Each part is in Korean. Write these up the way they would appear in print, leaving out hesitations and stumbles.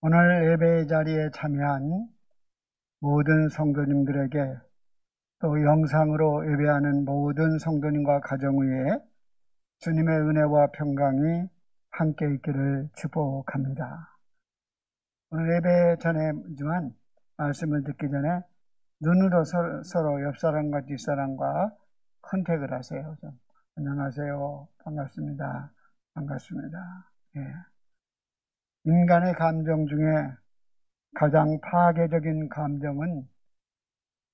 오늘 예배 자리에 참여한 모든 성도님들에게 또 영상으로 예배하는 모든 성도님과 가정 위에 주님의 은혜와 평강이 함께 있기를 축복합니다. 오늘 예배 전에지만 말씀을 듣기 전에 눈으로 서로 옆 사람과 뒷 사람과 컨택을 하세요. 안녕하세요. 반갑습니다. 반갑습니다. 예. 인간의 감정 중에 가장 파괴적인 감정은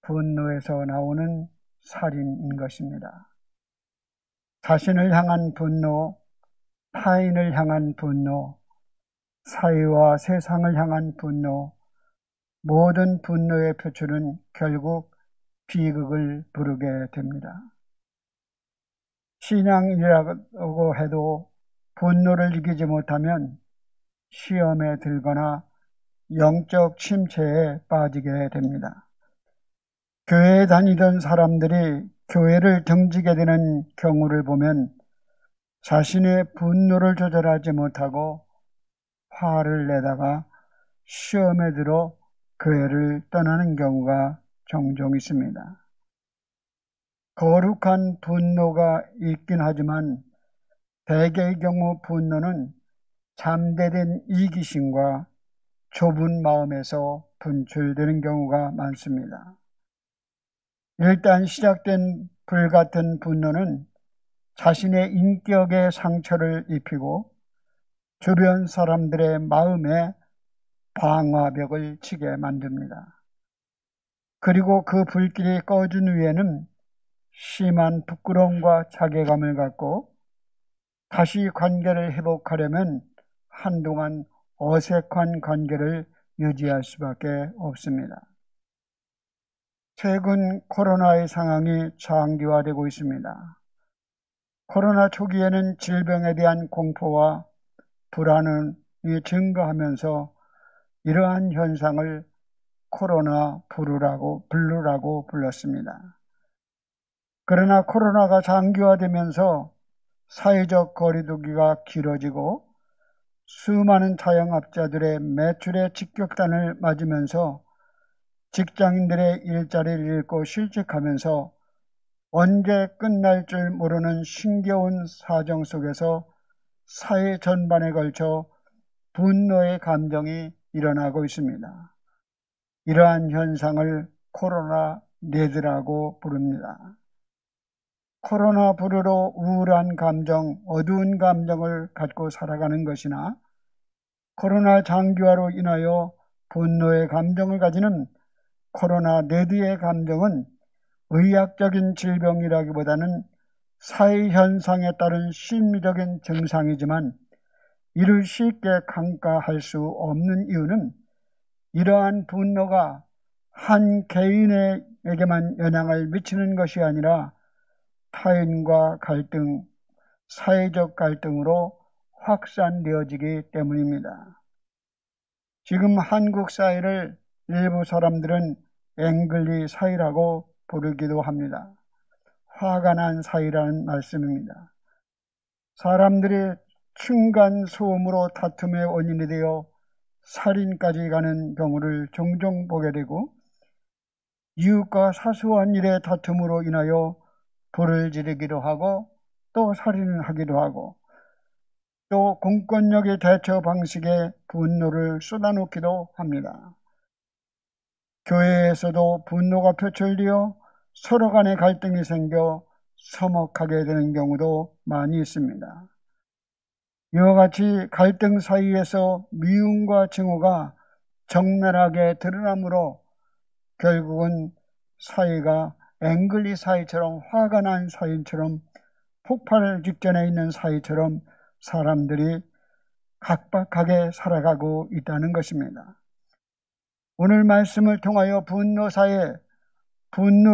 분노에서 나오는 살인인 것입니다. 자신을 향한 분노, 타인을 향한 분노, 사회와 세상을 향한 분노, 모든 분노의 표출은 결국 비극을 부르게 됩니다. 신앙이라고 해도 분노를 이기지 못하면 시험에 들거나 영적 침체에 빠지게 됩니다. 교회에 다니던 사람들이 교회를 등지게 되는 경우를 보면 자신의 분노를 조절하지 못하고 화를 내다가 시험에 들어 교회를 떠나는 경우가 종종 있습니다. 거룩한 분노가 있긴 하지만 대개의 경우 분노는 잠재된 이기심과 좁은 마음에서 분출되는 경우가 많습니다. 일단 시작된 불같은 분노는 자신의 인격에 상처를 입히고 주변 사람들의 마음에 방화벽을 치게 만듭니다. 그리고 그 불길이 꺼진 후에는 심한 부끄러움과 자괴감을 갖고 다시 관계를 회복하려면 한동안 어색한 관계를 유지할 수밖에 없습니다. 최근 코로나의 상황이 장기화되고 있습니다. 코로나 초기에는 질병에 대한 공포와 불안이 증가하면서 이러한 현상을 코로나 블루라고 불렀습니다. 그러나 코로나가 장기화되면서 사회적 거리두기가 길어지고 수많은 자영업자들의 매출의 직격탄을 맞으면서 직장인들의 일자리를 잃고 실직하면서 언제 끝날 줄 모르는 신겨운 사정 속에서 사회 전반에 걸쳐 분노의 감정이 일어나고 있습니다. 이러한 현상을 코로나 레드라고 부릅니다. 코로나 블루로 우울한 감정, 어두운 감정을 갖고 살아가는 것이나 코로나 장기화로 인하여 분노의 감정을 가지는 코로나 레드의 감정은 의학적인 질병이라기보다는 사회현상에 따른 심리적인 증상이지만 이를 쉽게 간과할 수 없는 이유는 이러한 분노가 한 개인에게만 영향을 미치는 것이 아니라 타인과 갈등, 사회적 갈등으로 확산되어지기 때문입니다. 지금 한국 사회를 일부 사람들은 앵글리 사회라고 부르기도 합니다. 화가 난 사회라는 말씀입니다. 사람들이 층간소음으로 다툼의 원인이 되어 살인까지 가는 경우를 종종 보게 되고 이웃과 사소한 일의 다툼으로 인하여 불을 지르기도 하고 또 살인을 하기도 하고 또 공권력의 대처 방식에 분노를 쏟아놓기도 합니다. 교회에서도 분노가 표출되어 서로 간의 갈등이 생겨 서먹하게 되는 경우도 많이 있습니다. 이와 같이 갈등 사이에서 미움과 증오가 적나라하게 드러나므로 결국은 사이가 앵글리 사이처럼 화가 난 사이처럼 폭발 직전에 있는 사이처럼 사람들이 각박하게 살아가고 있다는 것입니다. 오늘 말씀을 통하여 분노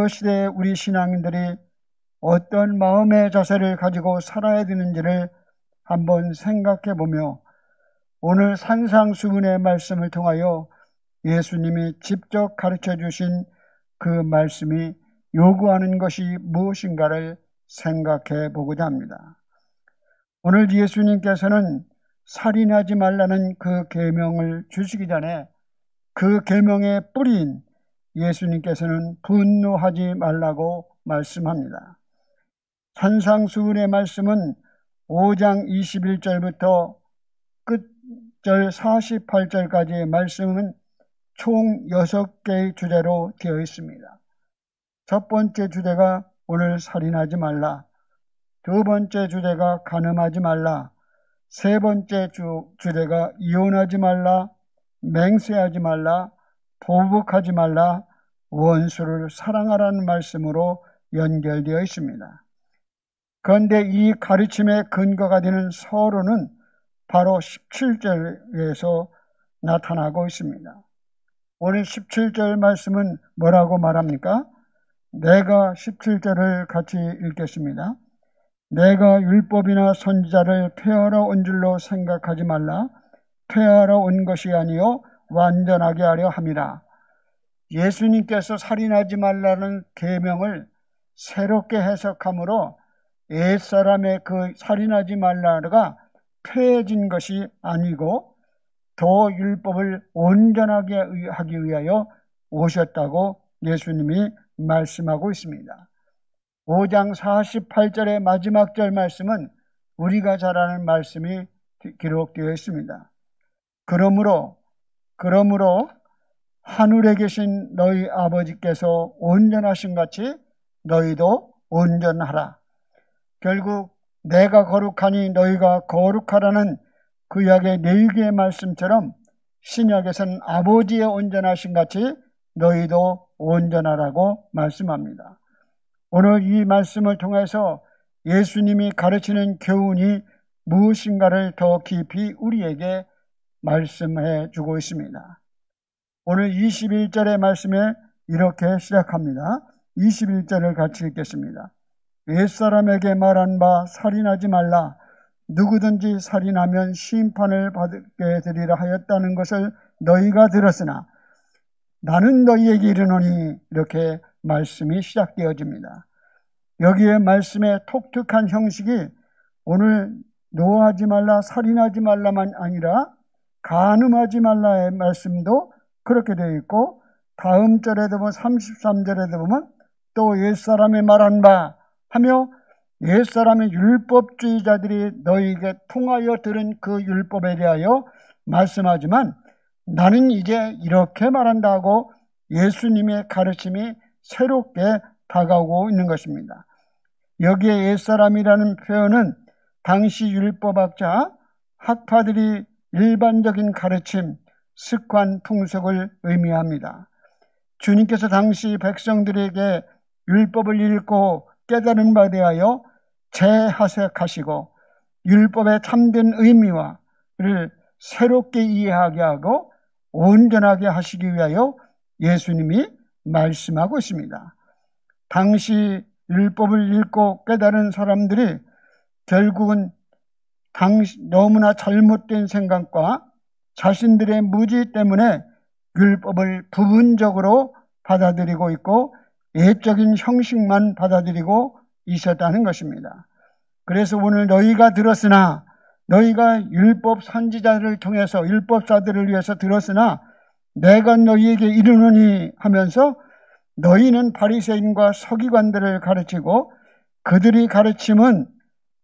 시대에 우리 신앙인들이 어떤 마음의 자세를 가지고 살아야 되는지를 한번 생각해 보며 오늘 산상수훈의 말씀을 통하여 예수님이 직접 가르쳐 주신 그 말씀이 요구하는 것이 무엇인가를 생각해 보고자 합니다. 오늘 예수님께서는 살인하지 말라는 그 계명을 주시기 전에 그 계명의 뿌리인 예수님께서는 분노하지 말라고 말씀합니다. 산상수훈의 말씀은 5장 21절부터 끝절 48절까지의 말씀은 총 6개의 주제로 되어 있습니다. 첫 번째 주제가 오늘 살인하지 말라, 두 번째 주제가 간음하지 말라, 세 번째 주제가 이혼하지 말라, 맹세하지 말라, 보복하지 말라, 원수를 사랑하라는 말씀으로 연결되어 있습니다. 그런데 이 가르침의 근거가 되는 서론은 바로 17절에서 나타나고 있습니다. 오늘 17절 말씀은 뭐라고 말합니까? 내가 17절을 같이 읽겠습니다. 내가 율법이나 선지자를 폐하러 온 줄로 생각하지 말라. 폐하러 온 것이 아니요 완전하게 하려 함이라. 예수님께서 살인하지 말라는 계명을 새롭게 해석함으로 옛사람의 그 살인하지 말라가 폐해진 것이 아니고 더 율법을 온전하게 하기 위하여 오셨다고 예수님이 말씀하고 있습니다. 5장 48절의 마지막 절 말씀은 우리가 잘 아는 말씀이 기록되어 있습니다. 그러므로 하늘에 계신 너희 아버지께서 온전하신 같이 너희도 온전하라. 결국 내가 거룩하니 너희가 거룩하라는 구약의 4개의 말씀처럼 신약에서는 아버지의 온전하신 같이 너희도 온전하라고 말씀합니다. 오늘 이 말씀을 통해서 예수님이 가르치는 교훈이 무엇인가를 더 깊이 우리에게 말씀해 주고 있습니다. 오늘 21절의 말씀에 이렇게 시작합니다. 21절을 같이 읽겠습니다. 옛사람에게 말한 바 살인하지 말라. 누구든지 살인하면 심판을 받게 되리라 하였다는 것을 너희가 들었으나 나는 너희에게 이르노니, 이렇게 말씀이 시작되어집니다. 여기에 말씀의 독특한 형식이 오늘 노하지 말라, 살인하지 말라만 아니라 간음하지 말라의 말씀도 그렇게 되어 있고, 다음 절에도 보면 33절에도 보면 또 옛사람이 말한 바 하며 옛사람의 율법주의자들이 너희에게 통하여 들은 그 율법에 대하여 말씀하지만 나는 이제 이렇게 말한다고 예수님의 가르침이 새롭게 다가오고 있는 것입니다. 여기에 옛사람이라는 표현은 당시 율법학자, 학파들이 일반적인 가르침, 습관, 풍속을 의미합니다. 주님께서 당시 백성들에게 율법을 읽고 깨달은 바에 대하여 재하색하시고 율법의 참된 의미와를 새롭게 이해하게 하고 온전하게 하시기 위하여 예수님이 말씀하고 있습니다. 당시 율법을 읽고 깨달은 사람들이 결국은 너무나 잘못된 생각과 자신들의 무지 때문에 율법을 부분적으로 받아들이고 있고 예적인 형식만 받아들이고 있었다는 것입니다. 그래서 오늘 너희가 들었으나, 너희가 율법 선지자를 통해서 율법사들을 위해서 들었으나 내가 너희에게 이르노니 하면서 너희는 바리새인과 서기관들을 가르치고 그들이 가르침은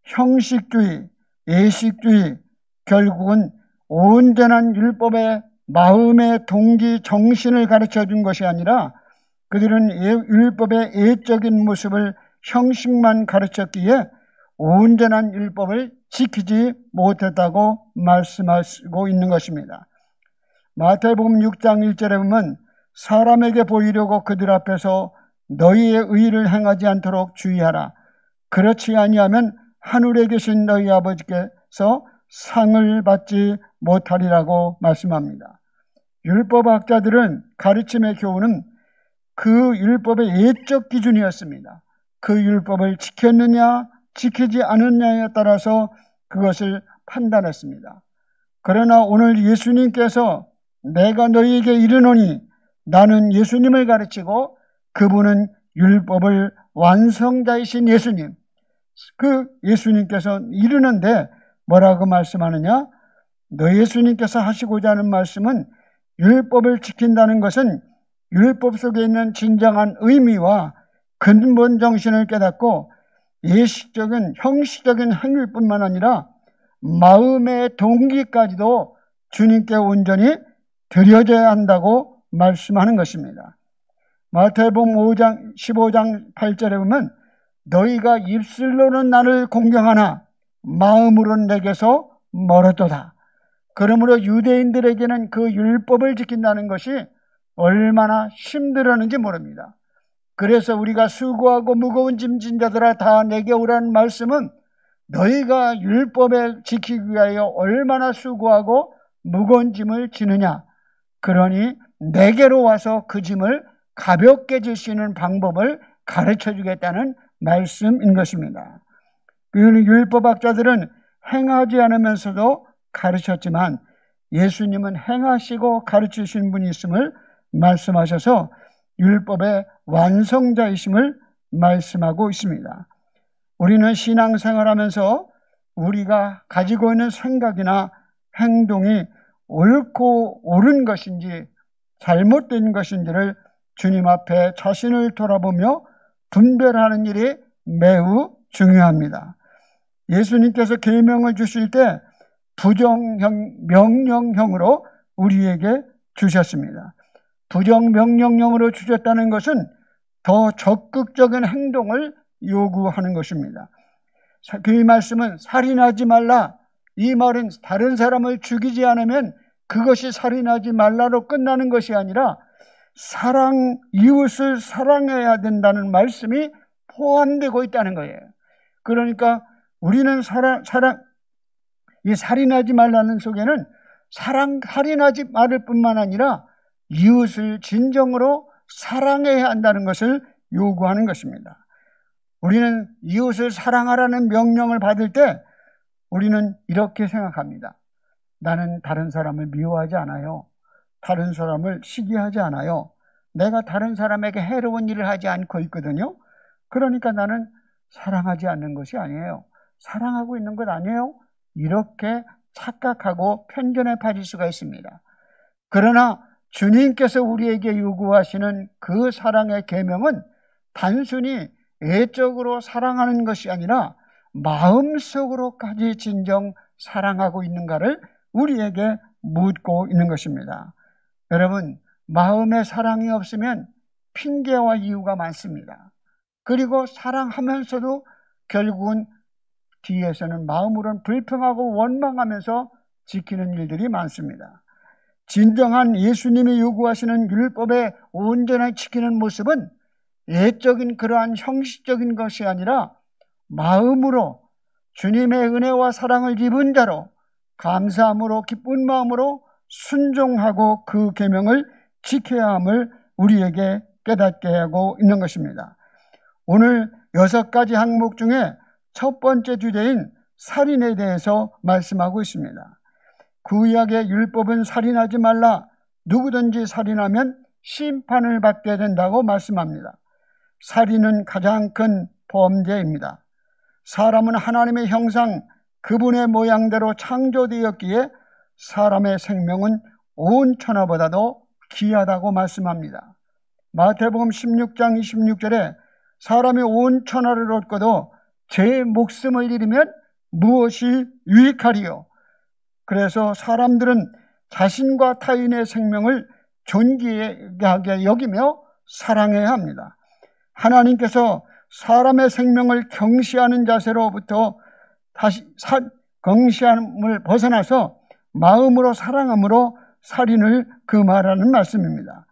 형식주의, 예식주의, 결국은 온전한 율법의 마음의 동기, 정신을 가르쳐 준 것이 아니라 그들은 율법의 예적인 모습을 형식만 가르쳤기에 온전한 율법을 지키지 못했다고 말씀하시고 있는 것입니다. 마태복음 6장 1절에 보면 사람에게 보이려고 그들 앞에서 너희의 의를 행하지 않도록 주의하라. 그렇지 아니하면 하늘에 계신 너희 아버지께서 상을 받지 못하리라고 말씀합니다. 율법학자들은 가르침의 교훈은 그 율법의 예적 기준이었습니다. 그 율법을 지켰느냐 지키지 않았느냐에 따라서 그것을 판단했습니다. 그러나 오늘 예수님께서 내가 너희에게 이르노니, 나는 예수님을 가르치고 그분은 율법을 완성자이신 예수님, 그 예수님께서 이르는데 뭐라고 말씀하느냐? 예수님께서 하시고자 하는 말씀은 율법을 지킨다는 것은 율법 속에 있는 진정한 의미와 근본 정신을 깨닫고 예식적인 형식적인 행위뿐만 아니라 마음의 동기까지도 주님께 온전히 드려져야 한다고 말씀하는 것입니다. 마태복음 15장 8절에 보면 너희가 입술로는 나를 공경하나 마음으로는 내게서 멀었도다. 그러므로 유대인들에게는 그 율법을 지킨다는 것이 얼마나 힘들었는지 모릅니다. 그래서 우리가 수고하고 무거운 짐 진 자들아 다 내게 오라는 말씀은 너희가 율법에 지키기 위하여 얼마나 수고하고 무거운 짐을 지느냐. 그러니 내게로 와서 그 짐을 가볍게 질 수 있는 방법을 가르쳐 주겠다는 말씀인 것입니다. 율법학자들은 행하지 않으면서도 가르쳤지만 예수님은 행하시고 가르치신 분이 있음을 말씀하셔서 율법의 완성자이심을 말씀하고 있습니다. 우리는 신앙생활하면서 우리가 가지고 있는 생각이나 행동이 옳고 옳은 것인지 잘못된 것인지를 주님 앞에 자신을 돌아보며 분별하는 일이 매우 중요합니다. 예수님께서 계명을 주실 때 부정형, 명령형으로 우리에게 주셨습니다. 부정명령형으로 주셨다는 것은 더 적극적인 행동을 요구하는 것입니다. 그 말씀은 살인하지 말라. 이 말은 다른 사람을 죽이지 않으면 그것이 살인하지 말라로 끝나는 것이 아니라 이웃을 사랑해야 된다는 말씀이 포함되고 있다는 거예요. 그러니까 우리는 이 살인하지 말라는 속에는 살인하지 말을 뿐만 아니라 이웃을 진정으로 사랑해야 한다는 것을 요구하는 것입니다. 우리는 이웃을 사랑하라는 명령을 받을 때 우리는 이렇게 생각합니다. 나는 다른 사람을 미워하지 않아요. 다른 사람을 시기하지 않아요. 내가 다른 사람에게 해로운 일을 하지 않고 있거든요. 그러니까 나는 사랑하지 않는 것이 아니에요. 사랑하고 있는 것 아니에요. 이렇게 착각하고 편견에 빠질 수가 있습니다. 그러나 주님께서 우리에게 요구하시는 그 사랑의 계명은 단순히 애적으로 사랑하는 것이 아니라 마음속으로까지 진정 사랑하고 있는가를 우리에게 묻고 있는 것입니다. 여러분, 마음에 사랑이 없으면 핑계와 이유가 많습니다. 그리고 사랑하면서도 결국은 뒤에서는 마음으로는 불평하고 원망하면서 지키는 일들이 많습니다. 진정한 예수님이 요구하시는 율법의 온전히 지키는 모습은 예적인 그러한 형식적인 것이 아니라 마음으로 주님의 은혜와 사랑을 입은 자로 감사함으로 기쁜 마음으로 순종하고 그 계명을 지켜야 함을 우리에게 깨닫게 하고 있는 것입니다. 오늘 6가지 항목 중에 첫 번째 주제인 살인에 대해서 말씀하고 있습니다. 구약의 율법은 살인하지 말라. 누구든지 살인하면 심판을 받게 된다고 말씀합니다. 살인은 가장 큰 범죄입니다. 사람은 하나님의 형상, 그분의 모양대로 창조되었기에 사람의 생명은 온 천하보다도 귀하다고 말씀합니다. 마태복음 16장 26절에 사람이 온 천하를 얻고도 제 목숨을 잃으면 무엇이 유익하리요? 그래서 사람들은 자신과 타인의 생명을 존귀하게 여기며 사랑해야 합니다. 하나님께서 사람의 생명을 경시하는 자세로부터 다시 경시함을 벗어나서 마음으로 사랑함으로 살인을 금하라는 말씀입니다.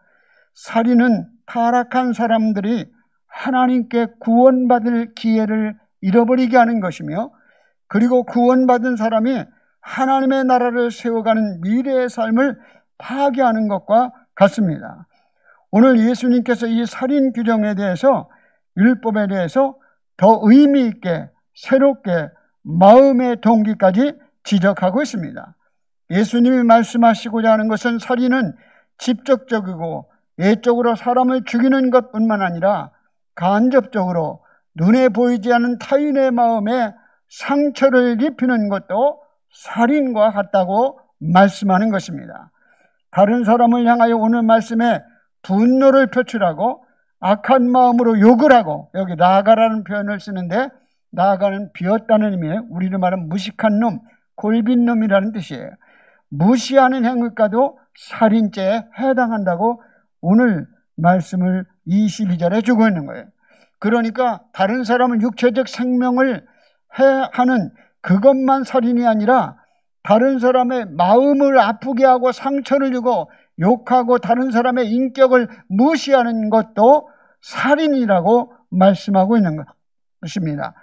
살인은 타락한 사람들이 하나님께 구원받을 기회를 잃어버리게 하는 것이며, 그리고 구원받은 사람이 하나님의 나라를 세워가는 미래의 삶을 파괴하는 것과 같습니다. 오늘 예수님께서 이 살인 규정에 대해서, 율법에 대해서 더 의미 있게 새롭게 마음의 동기까지 지적하고 있습니다. 예수님이 말씀하시고자 하는 것은 살인은 직접적이고 예적으로 사람을 죽이는 것뿐만 아니라 간접적으로 눈에 보이지 않는 타인의 마음에 상처를 입히는 것도 살인과 같다고 말씀하는 것입니다. 다른 사람을 향하여 오늘 말씀에 분노를 표출하고 악한 마음으로 욕을 하고, 여기 나아가라는 표현을 쓰는데 나아가는 비었다는 의미에 우리로 말하면 무식한 놈, 골빈 놈이라는 뜻이에요. 무시하는 행위가도 살인죄에 해당한다고 오늘 말씀을 22절에 주고 있는 거예요. 그러니까 다른 사람은 육체적 생명을 하는 그것만 살인이 아니라 다른 사람의 마음을 아프게 하고 상처를 주고 욕하고 다른 사람의 인격을 무시하는 것도 살인이라고 말씀하고 있는 것입니다.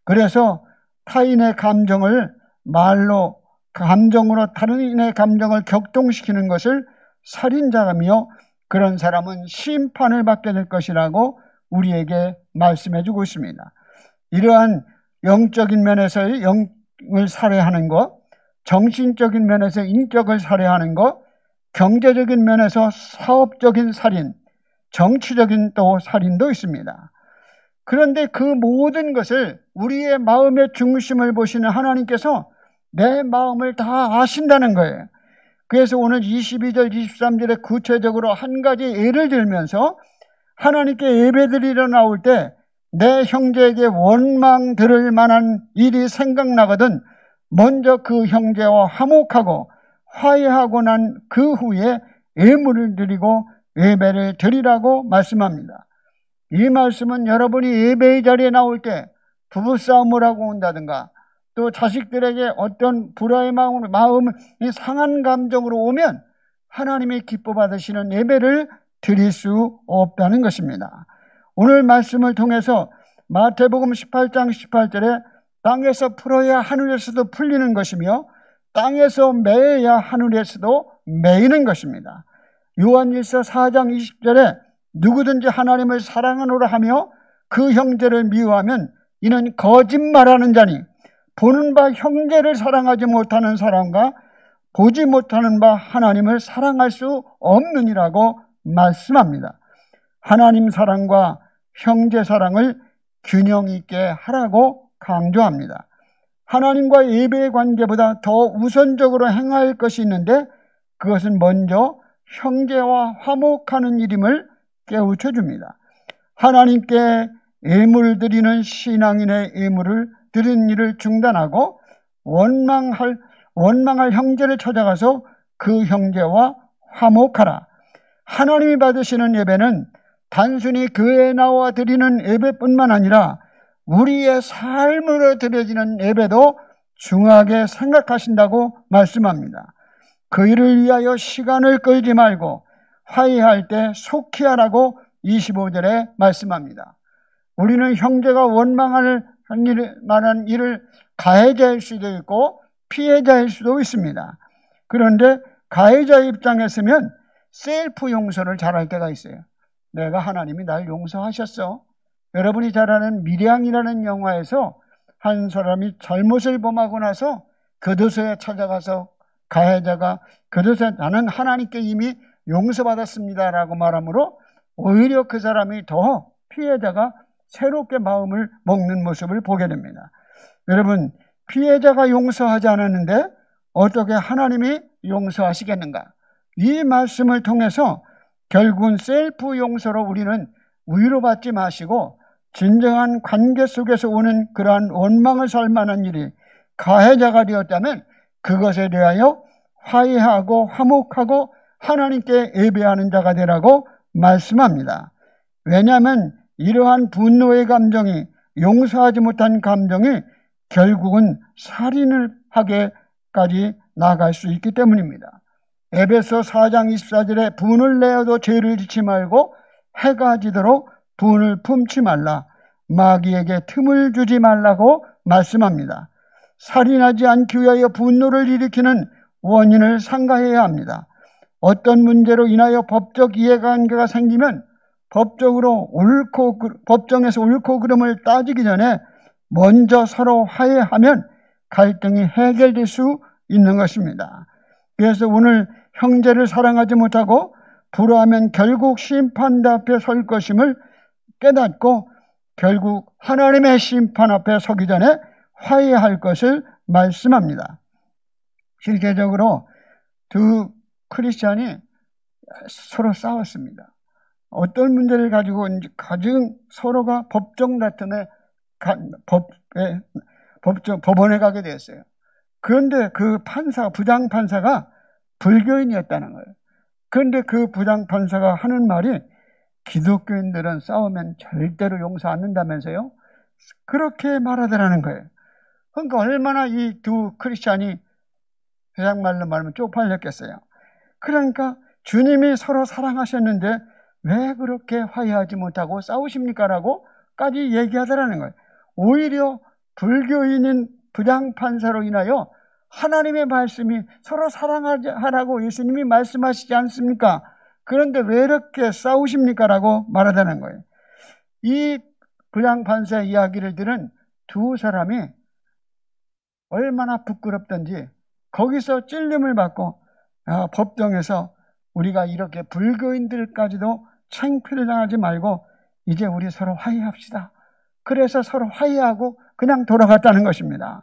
그래서 타인의 감정을 말로, 감정으로 타인의 감정을 격동시키는 것을 살인자라며 그런 사람은 심판을 받게 될 것이라고 우리에게 말씀해 주고 있습니다. 이러한 영적인 면에서의 영을 살해하는 것, 정신적인 면에서 인격을 살해하는 것, 경제적인 면에서 사업적인 살인, 정치적인 또 살인도 있습니다. 그런데 그 모든 것을 우리의 마음의 중심을 보시는 하나님께서 내 마음을 다 아신다는 거예요. 그래서 오늘 22절, 23절에 구체적으로 한 가지 예를 들면서 하나님께 예배드리러 나올 때 내 형제에게 원망 들을 만한 일이 생각나거든 먼저 그 형제와 화목하고 화해하고 난 그 후에 예물을 드리고 예배를 드리라고 말씀합니다. 이 말씀은 여러분이 예배의 자리에 나올 때 부부싸움을 하고 온다든가 또 자식들에게 어떤 불화의 마음이 상한 감정으로 오면 하나님이 기뻐 받으시는 예배를 드릴 수 없다는 것입니다. 오늘 말씀을 통해서 마태복음 18장 18절에 땅에서 풀어야 하늘에서도 풀리는 것이며 땅에서 매야 하늘에서도 매이는 것입니다. 요한일서 4장 20절에 누구든지 하나님을 사랑하노라 하며 그 형제를 미워하면 이는 거짓말하는 자니 보는 바 형제를 사랑하지 못하는 사람과 보지 못하는 바 하나님을 사랑할 수 없느니라고 말씀합니다. 하나님 사랑과 형제 사랑을 균형 있게 하라고 강조합니다. 하나님과 예배의 관계보다 더 우선적으로 행할 것이 있는데 그것은 먼저 형제와 화목하는 일임을 깨우쳐 줍니다. 하나님께 예물 드리는 신앙인의 예물을 드리는 일을 중단하고 원망할 형제를 찾아가서 그 형제와 화목하라. 하나님이 받으시는 예배는 단순히 교회에 나와 드리는 예배뿐만 아니라 우리의 삶으로 드려지는 예배도 중요하게 생각하신다고 말씀합니다. 그 일을 위하여 시간을 끌지 말고 화해할 때 속히 하라고 25절에 말씀합니다. 우리는 형제가 원망할 만한 일을 가해자일 수도 있고 피해자일 수도 있습니다. 그런데 가해자 입장에 서면 셀프 용서를 잘할 때가 있어요. 내가 하나님이 날 용서하셨어. 여러분이 잘 아는 밀양이라는 영화에서 한 사람이 잘못을 범하고 나서 교도소에 찾아가서 가해자가 교도소에 나는 하나님께 이미 용서받았습니다라고 말하므로 오히려 그 사람이 더 피해자가 새롭게 마음을 먹는 모습을 보게 됩니다. 여러분, 피해자가 용서하지 않았는데 어떻게 하나님이 용서하시겠는가? 이 말씀을 통해서 결국은 셀프 용서로 우리는 위로받지 마시고 진정한 관계 속에서 오는 그러한 원망을 살 만한 일이 가해자가 되었다면 그것에 대하여 화해하고 화목하고 하나님께 예배하는 자가 되라고 말씀합니다. 왜냐하면 이러한 분노의 감정이 용서하지 못한 감정이 결국은 살인을 하게까지 나갈 수 있기 때문입니다. 에베소 4장 24절에 분을 내어도 죄를 짓지 말고 해가 지도록 분을 품지 말라. 마귀에게 틈을 주지 말라고 말씀합니다. 살인하지 않기 위하여 분노를 일으키는 원인을 상가해야 합니다. 어떤 문제로 인하여 법적 이해관계가 생기면 법정에서 옳고 그름을 따지기 전에 먼저 서로 화해하면 갈등이 해결될 수 있는 것입니다. 그래서 오늘 형제를 사랑하지 못하고 불화하면 결국 심판대 앞에 설 것임을 깨닫고 결국 하나님의 심판 앞에 서기 전에 화해할 것을 말씀합니다. 실제적으로 두 크리스찬이 서로 싸웠습니다. 어떤 문제를 가지고 가장 서로가 법정 다툼에 법원에 가게 되었어요. 그런데 그 부장 판사가 불교인이었다는 거예요. 그런데 그 부장 판사가 하는 말이 기독교인들은 싸우면 절대로 용서 안 한다면서요? 그렇게 말하더라는 거예요. 그러니까 얼마나 이 두 크리스찬이 세상 말로 말하면 쪽팔렸겠어요. 그러니까 주님이 서로 사랑하셨는데 왜 그렇게 화해하지 못하고 싸우십니까? 라고까지 얘기하더라는 거예요. 오히려 불교인인 부장판사로 인하여 하나님의 말씀이 서로 사랑하라고 예수님이 말씀하시지 않습니까? 그런데 왜 이렇게 싸우십니까? 라고 말하다는 거예요. 이 부장판사의 이야기를 들은 두 사람이 얼마나 부끄럽던지 거기서 찔림을 받고 법정에서 우리가 이렇게 불교인들까지도 창피를 당하지 말고 이제 우리 서로 화해합시다. 그래서 서로 화해하고 그냥 돌아갔다는 것입니다.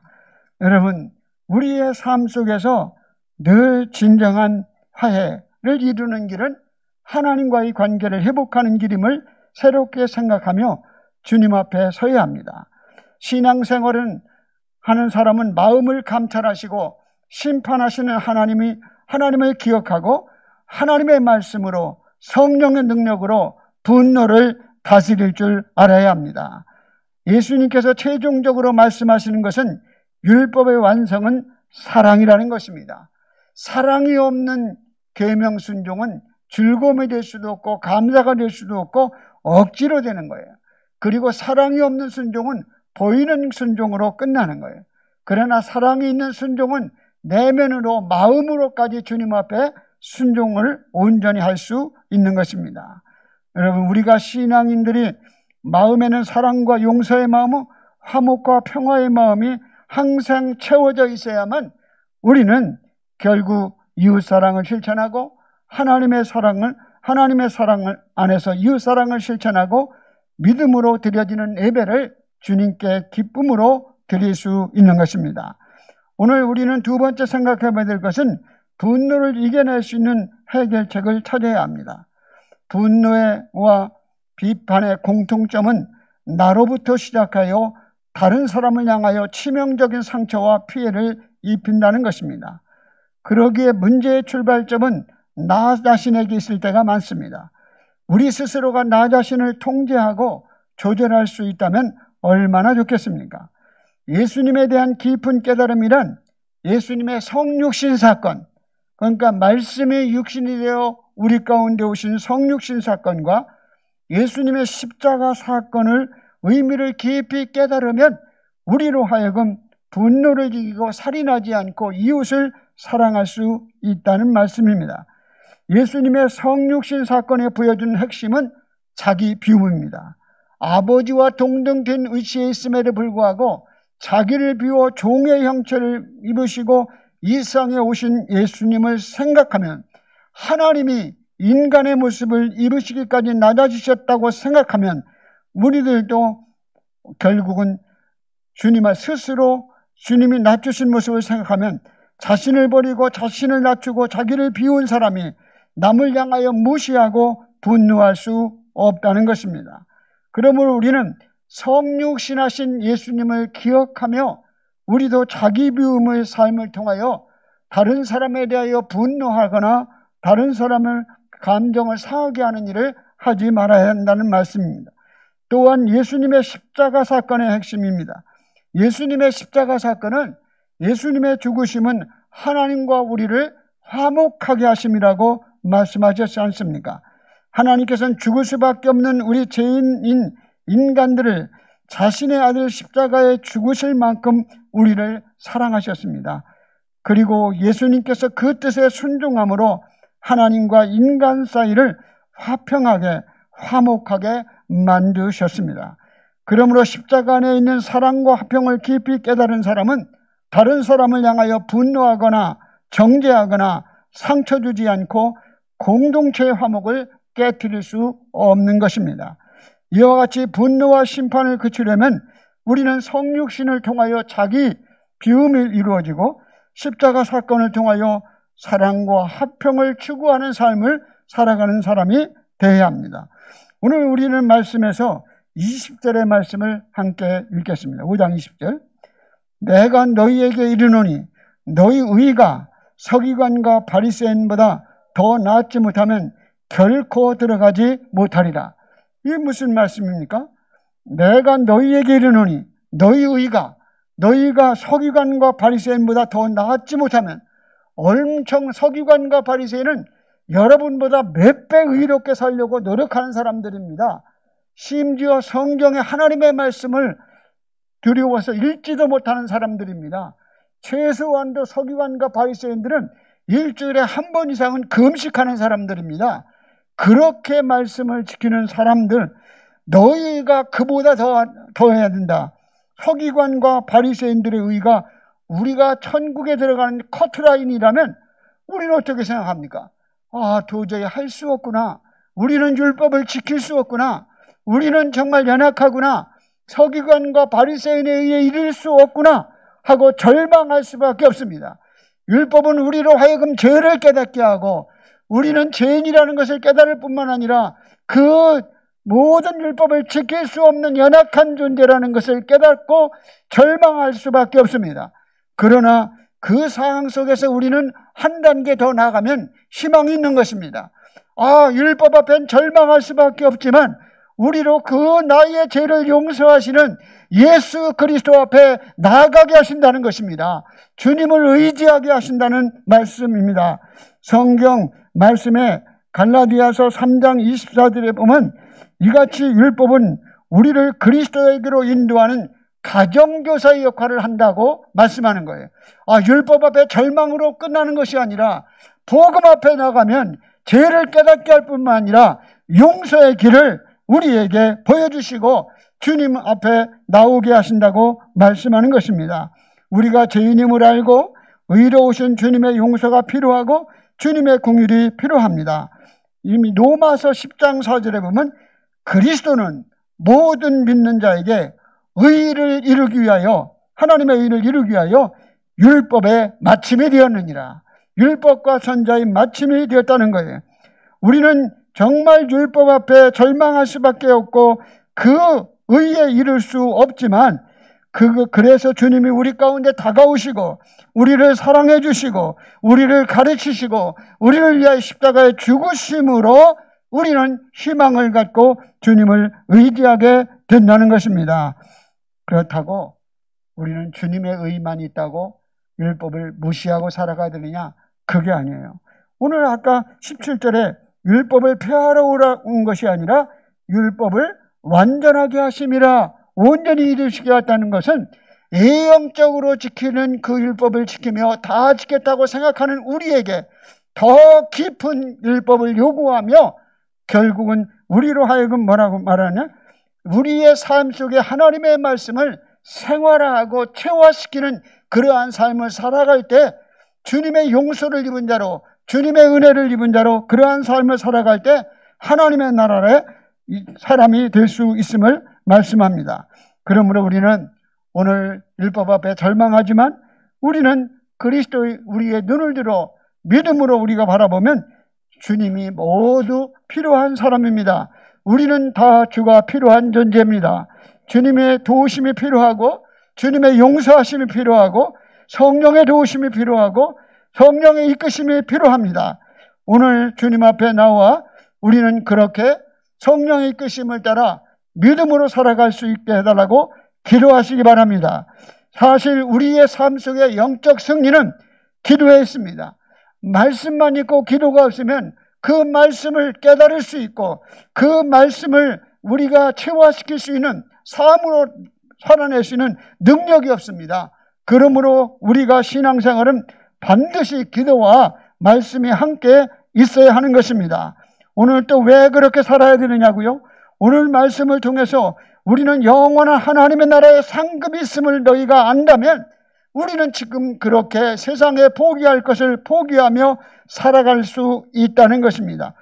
여러분, 우리의 삶 속에서 늘 진정한 화해를 이루는 길은 하나님과의 관계를 회복하는 길임을 새롭게 생각하며 주님 앞에 서야 합니다. 신앙생활은 하는 사람은 마음을 감찰하시고 심판하시는 하나님을 기억하고 하나님의 말씀으로 성령의 능력으로 분노를 다스릴 줄 알아야 합니다. 예수님께서 최종적으로 말씀하시는 것은 율법의 완성은 사랑이라는 것입니다. 사랑이 없는 계명 순종은 즐거움이 될 수도 없고 감사가 될 수도 없고 억지로 되는 거예요. 그리고 사랑이 없는 순종은 보이는 순종으로 끝나는 거예요. 그러나 사랑이 있는 순종은 내면으로 마음으로까지 주님 앞에 순종을 온전히 할 수 있는 것입니다. 여러분, 우리가 신앙인들이 마음에는 사랑과 용서의 마음, 화목과 평화의 마음이 항상 채워져 있어야만 우리는 결국 이웃사랑을 실천하고 하나님의 사랑을 안에서 이웃사랑을 실천하고 믿음으로 드려지는 예배를 주님께 기쁨으로 드릴 수 있는 것입니다. 오늘 우리는 두 번째 생각해봐야 될 것은 분노를 이겨낼 수 있는 해결책을 찾아야 합니다. 분노와 비판의 공통점은 나로부터 시작하여 다른 사람을 향하여 치명적인 상처와 피해를 입힌다는 것입니다. 그러기에 문제의 출발점은 나 자신에게 있을 때가 많습니다. 우리 스스로가 나 자신을 통제하고 조절할 수 있다면 얼마나 좋겠습니까? 예수님에 대한 깊은 깨달음이란 예수님의 성육신 사건, 그러니까 말씀이 육신이 되어 우리 가운데 오신 성육신 사건과 예수님의 십자가 사건을 의미를 깊이 깨달으면 우리로 하여금 분노를 이기고 살인하지 않고 이웃을 사랑할 수 있다는 말씀입니다. 예수님의 성육신 사건에 보여준 핵심은 자기 비움입니다. 아버지와 동등된 위치에 있음에도 불구하고 자기를 비워 종의 형체를 입으시고 이 세상에 오신 예수님을 생각하면, 하나님이 인간의 모습을 입으시기까지 낮아지셨다고 생각하면 우리들도 결국은 주님을 스스로 주님이 낮추신 모습을 생각하면 자신을 버리고 자신을 낮추고 자기를 비운 사람이 남을 향하여 무시하고 분노할 수 없다는 것입니다. 그러므로 우리는 성육신하신 예수님을 기억하며 우리도 자기 비움의 삶을 통하여 다른 사람에 대하여 분노하거나 다른 사람을 감정을 상하게 하는 일을 하지 말아야 한다는 말씀입니다. 또한 예수님의 십자가 사건의 핵심입니다. 예수님의 십자가 사건은 예수님의 죽으심은 하나님과 우리를 화목하게 하심이라고 말씀하셨지 않습니까? 하나님께서는 죽을 수밖에 없는 우리 죄인인 인간들을 자신의 아들 십자가에 죽으실 만큼 우리를 사랑하셨습니다. 그리고 예수님께서 그 뜻에 순종함으로 하나님과 인간 사이를 화평하게 화목하게 만드셨습니다. 그러므로 십자가 안에 있는 사랑과 화평을 깊이 깨달은 사람은 다른 사람을 향하여 분노하거나 정죄하거나 상처 주지 않고 공동체의 화목을 깨뜨릴 수 없는 것입니다. 이와 같이 분노와 심판을 그치려면 우리는 성육신을 통하여 자기 비움이 이루어지고 십자가 사건을 통하여 사랑과 화평을 추구하는 삶을 살아가는 사람이 되어야 합니다. 오늘 우리는 말씀에서 20절의 말씀을 함께 읽겠습니다. 5장 20절. 내가 너희에게 이르노니 너희 의가 서기관과 바리새인보다 더 낫지 못하면 결코 들어가지 못하리라. 이게 무슨 말씀입니까? 내가 너희에게 이르노니 너희가 서기관과 바리새인보다 더 낫지 못하면, 엄청 서기관과 바리새인은 여러분보다 몇 배 의롭게 살려고 노력하는 사람들입니다. 심지어 성경의 하나님의 말씀을 두려워서 읽지도 못하는 사람들입니다. 최소한도 서기관과 바리새인들은 일주일에 한 번 이상은 금식하는 사람들입니다. 그렇게 말씀을 지키는 사람들, 너희가 그보다 더 해야 된다. 서기관과 바리새인들의 의가 우리가 천국에 들어가는 커트라인이라면 우리는 어떻게 생각합니까? 도저히 할 수 없구나. 우리는 율법을 지킬 수 없구나. 우리는 정말 연약하구나. 서기관과 바리새인에 의해 이룰 수 없구나 하고 절망할 수밖에 없습니다. 율법은 우리로 하여금 죄를 깨닫게 하고, 우리는 죄인이라는 것을 깨달을 뿐만 아니라 그 모든 율법을 지킬 수 없는 연약한 존재라는 것을 깨닫고 절망할 수밖에 없습니다. 그러나 그 상황 속에서 우리는 한 단계 더 나아가면 희망이 있는 것입니다. 율법 앞엔 절망할 수밖에 없지만 우리로 그 나의 죄를 용서하시는 예수 그리스도 앞에 나아가게 하신다는 것입니다. 주님을 의지하게 하신다는 말씀입니다. 성경 말씀에 갈라디아서 3장 24절에 보면 이같이 율법은 우리를 그리스도에게로 인도하는 가정교사의 역할을 한다고 말씀하는 거예요. 율법 앞에 절망으로 끝나는 것이 아니라 복음 앞에 나가면 죄를 깨닫게 할 뿐만 아니라 용서의 길을 우리에게 보여주시고 주님 앞에 나오게 하신다고 말씀하는 것입니다. 우리가 죄인임을 알고 의로우신 주님의 용서가 필요하고 주님의 긍휼이 필요합니다. 이미 로마서 10장 4절에 보면 그리스도는 모든 믿는 자에게 의를 이루기 위하여, 하나님의 의를 이루기 위하여 율법의 마침이 되었느니라. 율법과 선자의 마침이 되었다는 거예요. 우리는 정말 율법 앞에 절망할 수밖에 없고 그 의에 이를 수 없지만, 그래서 주님이 우리 가운데 다가오시고 우리를 사랑해 주시고 우리를 가르치시고 우리를 위하여 십자가에 죽으심으로 우리는 희망을 갖고 주님을 의지하게 된다는 것입니다. 그렇다고 우리는 주님의 의만 있다고 율법을 무시하고 살아가야 되느냐? 그게 아니에요. 오늘 아까 17절에 율법을 폐하러 온 것이 아니라 율법을 완전하게 하심이라, 온전히 이루시게 왔다는 것은 예형적으로 지키는 그 율법을 지키며 다 지켰다고 생각하는 우리에게 더 깊은 율법을 요구하며 결국은 우리로 하여금 뭐라고 말하냐? 우리의 삶 속에 하나님의 말씀을 생활화하고 체화시키는 그러한 삶을 살아갈 때 주님의 용서를 입은 자로, 주님의 은혜를 입은 자로 그러한 삶을 살아갈 때 하나님의 나라의 사람이 될 수 있음을 말씀합니다. 그러므로 우리는 오늘 율법 앞에 절망하지만 우리는 그리스도의 우리의 눈을 들어 믿음으로 우리가 바라보면 주님이 모두 필요한 사람입니다. 우리는 다 주가 필요한 존재입니다. 주님의 도우심이 필요하고 주님의 용서하심이 필요하고 성령의 도우심이 필요하고 성령의 이끄심이 필요합니다. 오늘 주님 앞에 나와 우리는 그렇게 성령의 이끄심을 따라 믿음으로 살아갈 수 있게 해달라고 기도하시기 바랍니다. 사실 우리의 삶 속의 영적 승리는 기도에 있습니다. 말씀만 있고 기도가 없으면 그 말씀을 깨달을 수 있고 그 말씀을 우리가 체화시킬 수 있는 삶으로 살아낼 수 있는 능력이 없습니다. 그러므로 우리가 신앙생활은 반드시 기도와 말씀이 함께 있어야 하는 것입니다. 오늘 또 왜 그렇게 살아야 되느냐고요? 오늘 말씀을 통해서 우리는 영원한 하나님의 나라의 상급이 있음을 너희가 안다면 우리는 지금 그렇게 세상에 포기할 것을 포기하며 살아갈 수 있다는 것입니다.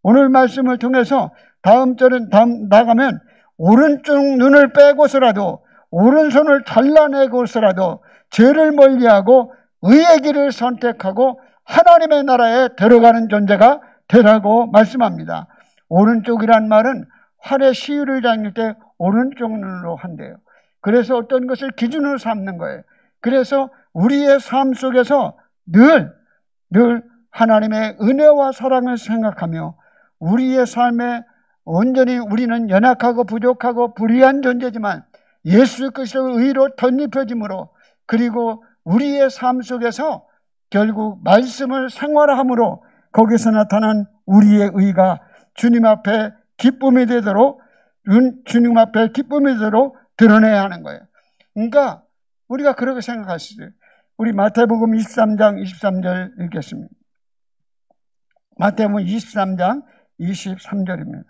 오늘 말씀을 통해서 다음 절은 나가면 오른쪽 눈을 빼고서라도 오른손을 잘라내고서라도 죄를 멀리하고 의의 길을 선택하고 하나님의 나라에 들어가는 존재가 되라고 말씀합니다. 오른쪽이란 말은 활의 시위를 다닐 때 오른쪽 눈으로 한대요. 그래서 어떤 것을 기준으로 삼는 거예요. 그래서 우리의 삶 속에서 늘 하나님의 은혜와 사랑을 생각하며 우리의 삶에 온전히 우리는 연약하고 부족하고 불의한 존재지만 예수 그리스도의 의로 덧입혀짐으로 그리고 우리의 삶 속에서 결국 말씀을 생활함으로 거기서 나타난 우리의 의가 주님 앞에 기쁨이 되도록 주님 앞에 기쁨이 되도록 드러내야 하는 거예요. 그러니까 우리가 그렇게 생각할 수 있어요. 우리 마태복음 23장 23절 읽겠습니다. 마태복음 23장 23절입니다.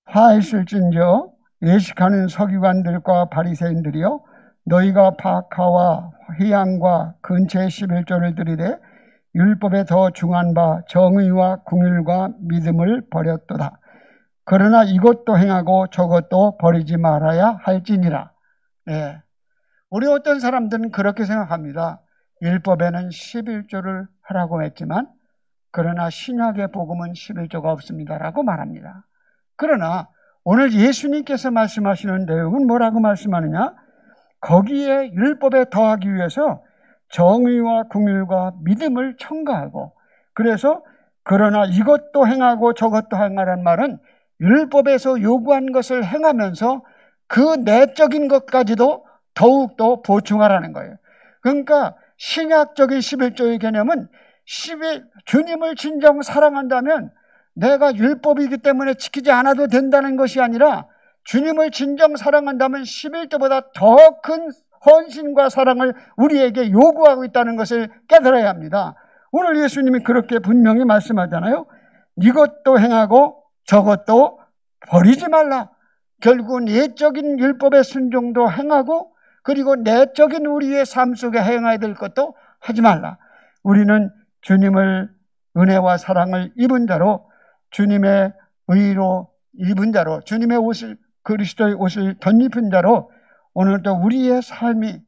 화 있을진저 예식하는 서기관들과 바리새인들이여 너희가 박하와 희양과 근처의 11조를 들이되 율법에 더 중한 바 정의와 긍휼과 믿음을 버렸도다. 그러나 이것도 행하고 저것도 버리지 말아야 할지니라. 네. 우리 어떤 사람들은 그렇게 생각합니다. 율법에는 11조를 하라고 했지만 그러나 신약의 복음은 11조가 없습니다라고 말합니다. 그러나 오늘 예수님께서 말씀하시는 내용은 뭐라고 말씀하느냐? 거기에 율법에 더하기 위해서 정의와 긍휼과 믿음을 첨가하고 그래서 그러나 이것도 행하고 저것도 행하라는 말은 율법에서 요구한 것을 행하면서 그 내적인 것까지도 더욱더 보충하라는 거예요. 그러니까 신약적인 11조의 개념은 주님을 진정 사랑한다면 내가 율법이기 때문에 지키지 않아도 된다는 것이 아니라 주님을 진정 사랑한다면 11조보다 더 큰 헌신과 사랑을 우리에게 요구하고 있다는 것을 깨달아야 합니다. 오늘 예수님이 그렇게 분명히 말씀하잖아요. 이것도 행하고 저것도 버리지 말라. 결국은 예적인 율법의 순종도 행하고 그리고 내적인 우리의 삶 속에 행해야 될 것도 하지 말라. 우리는 주님을 은혜와 사랑을 입은 자로 주님의 의로 입은 자로 주님의 옷을 그리스도의 옷을 덧입은 자로 오늘도 우리의 삶이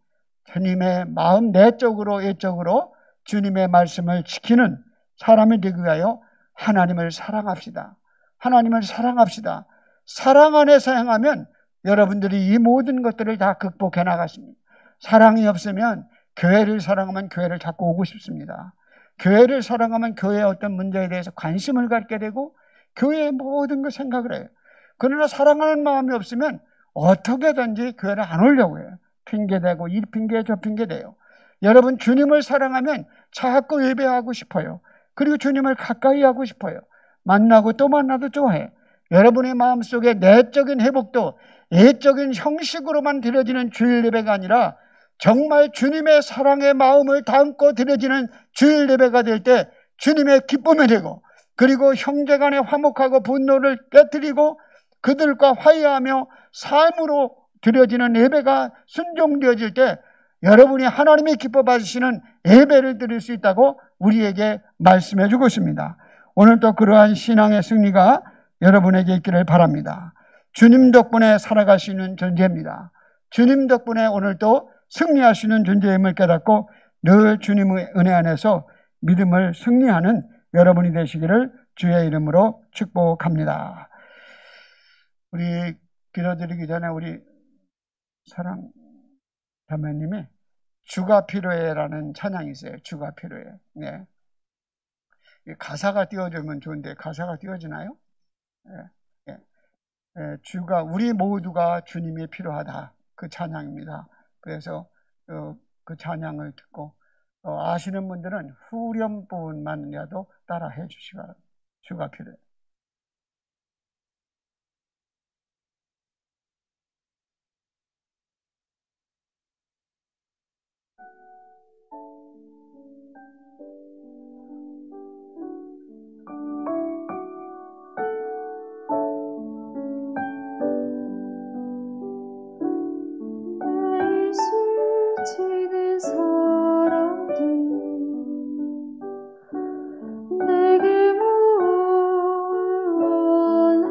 주님의 마음 내적으로 외적으로 주님의 말씀을 지키는 사람이 되기 위하여 하나님을 사랑합시다. 하나님을 사랑합시다. 사랑 안에서 행하면 여러분들이 이 모든 것들을 다 극복해 나가십니다. 사랑이 없으면 교회를 사랑하면 교회를 자꾸 오고 싶습니다. 교회를 사랑하면 교회의 어떤 문제에 대해서 관심을 갖게 되고 교회의 모든 걸 생각을 해요. 그러나 사랑하는 마음이 없으면 어떻게든지 교회를 안 오려고 해요. 핑계대고 이 핑계 저 핑계대요. 여러분 주님을 사랑하면 자꾸 예배하고 싶어요. 그리고 주님을 가까이 하고 싶어요. 만나고 또 만나도 좋아해요. 여러분의 마음속에 내적인 회복도 예적인 형식으로만 드려지는 주일 예배가 아니라 정말 주님의 사랑의 마음을 담고 드려지는 주일 예배가 될 때 주님의 기쁨이 되고 그리고 형제간의 화목하고 분노를 깨뜨리고 그들과 화해하며 삶으로 드려지는 예배가 순종되어질 때 여러분이 하나님이 기뻐 받으시는 예배를 드릴 수 있다고 우리에게 말씀해 주고 있습니다. 오늘도 그러한 신앙의 승리가 여러분에게 있기를 바랍니다. 주님 덕분에 살아가시는 존재입니다. 주님 덕분에 오늘도 승리하시는 존재임을 깨닫고 늘 주님의 은혜 안에서 믿음을 승리하는 여러분이 되시기를 주의 이름으로 축복합니다. 우리 기도드리기 전에 우리 사랑 자매님이 주가 필요해라는 찬양이 있어요. 주가 필요해. 네. 가사가 띄워주면 좋은데 가사가 띄워지나요? 네. 네. 주가 우리 모두가 주님이 필요하다. 그 찬양입니다. 그래서 그 찬양을 듣고 아시는 분들은 후렴 부분만이라도 따라 해주시기 바랍니다. 주가 필요해. 스치는 사람들 내게 뭘 원하나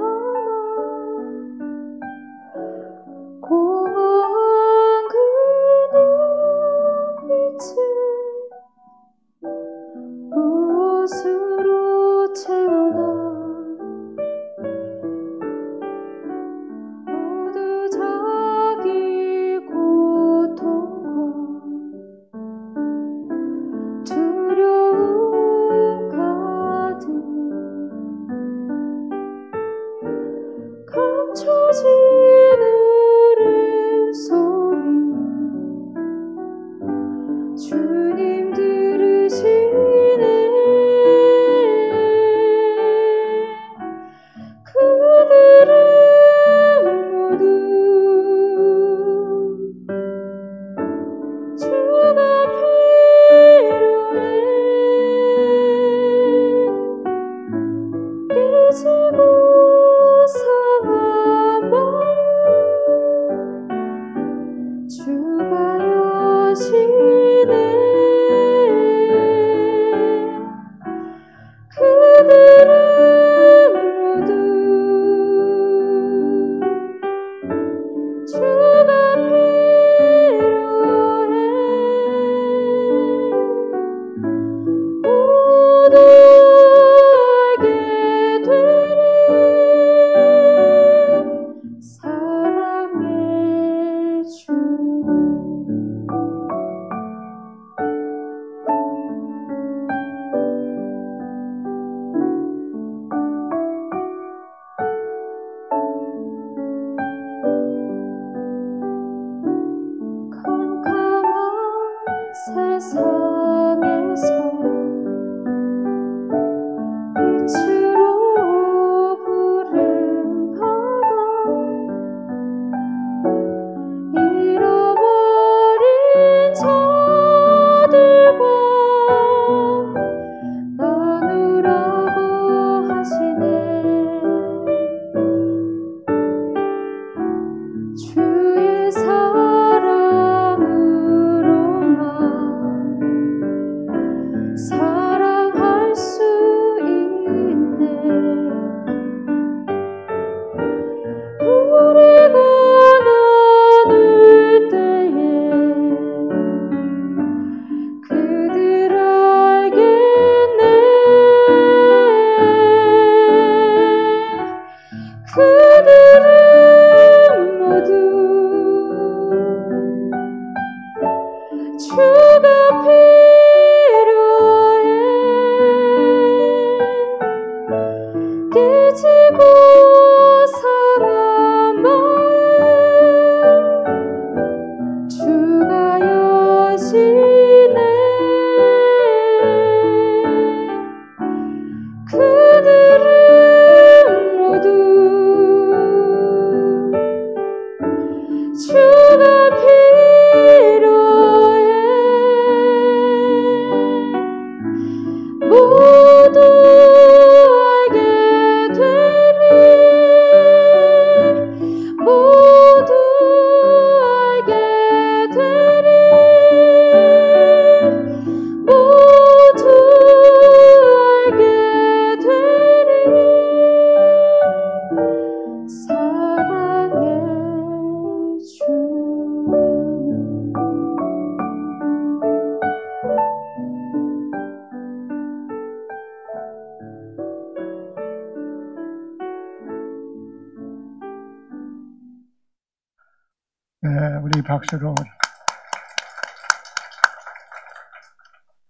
우리 박수로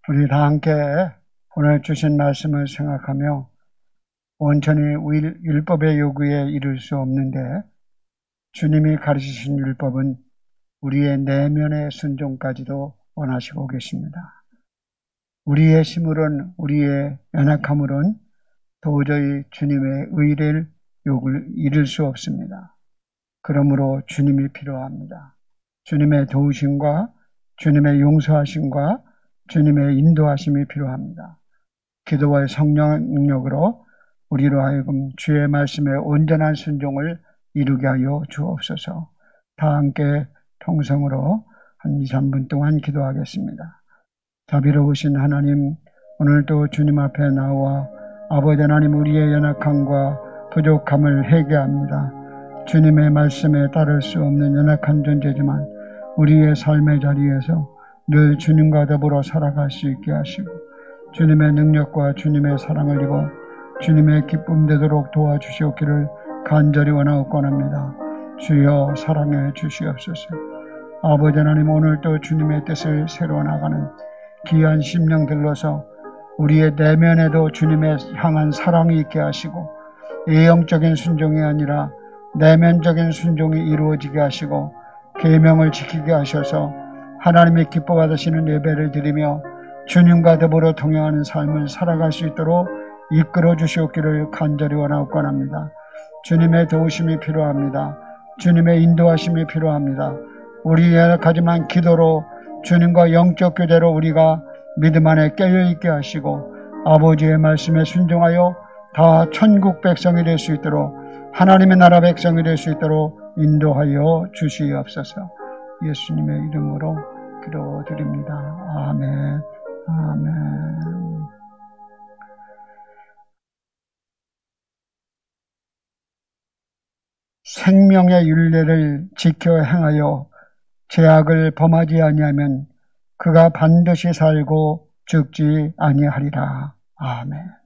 우리 다 함께 오늘 주신 말씀을 생각하며 온전히 율법의 요구에 이를 수 없는데 주님이 가르치신 율법은 우리의 내면의 순종까지도 원하시고 계십니다. 우리의 힘으로는, 우리의 연약함으로는 도저히 주님의 의를 이룰 수 없습니다. 그러므로 주님이 필요합니다. 주님의 도우심과 주님의 용서하심과 주님의 인도하심이 필요합니다. 기도와 성령의 능력으로 우리로 하여금 주의 말씀에 온전한 순종을 이루게 하여 주옵소서. 다 함께 통성으로 한 2, 3분 동안 기도하겠습니다. 자비로우신 하나님, 오늘도 주님 앞에 나와 아버지 하나님 우리의 연약함과 부족함을 회개합니다. 주님의 말씀에 따를 수 없는 연약한 존재지만 우리의 삶의 자리에서 늘 주님과 더불어 살아갈 수 있게 하시고 주님의 능력과 주님의 사랑을 입어 주님의 기쁨 되도록 도와주시옵기를 간절히 원하옵건합니다. 주여 사랑해 주시옵소서. 아버지 하나님, 오늘도 주님의 뜻을 세워나가는 귀한 심령들로서 우리의 내면에도 주님의 향한 사랑이 있게 하시고 예형적인 순종이 아니라 내면적인 순종이 이루어지게 하시고 계명을 지키게 하셔서 하나님의 기뻐 받으시는 예배를 드리며 주님과 더불어 동행하는 삶을 살아갈 수 있도록 이끌어 주시옵기를 간절히 원하옵건합니다. 주님의 도우심이 필요합니다. 주님의 인도하심이 필요합니다. 우리 연약하지만 기도로 주님과 영적 교제로 우리가 믿음 안에 깨어있게 하시고 아버지의 말씀에 순종하여 다 천국 백성이 될 수 있도록, 하나님의 나라 백성이 될 수 있도록 인도하여 주시옵소서. 예수님의 이름으로 기도드립니다. 아멘. 아멘. 생명의 율례를 지켜 행하여 죄악을 범하지 아니하면 그가 반드시 살고 죽지 아니하리라. 아멘.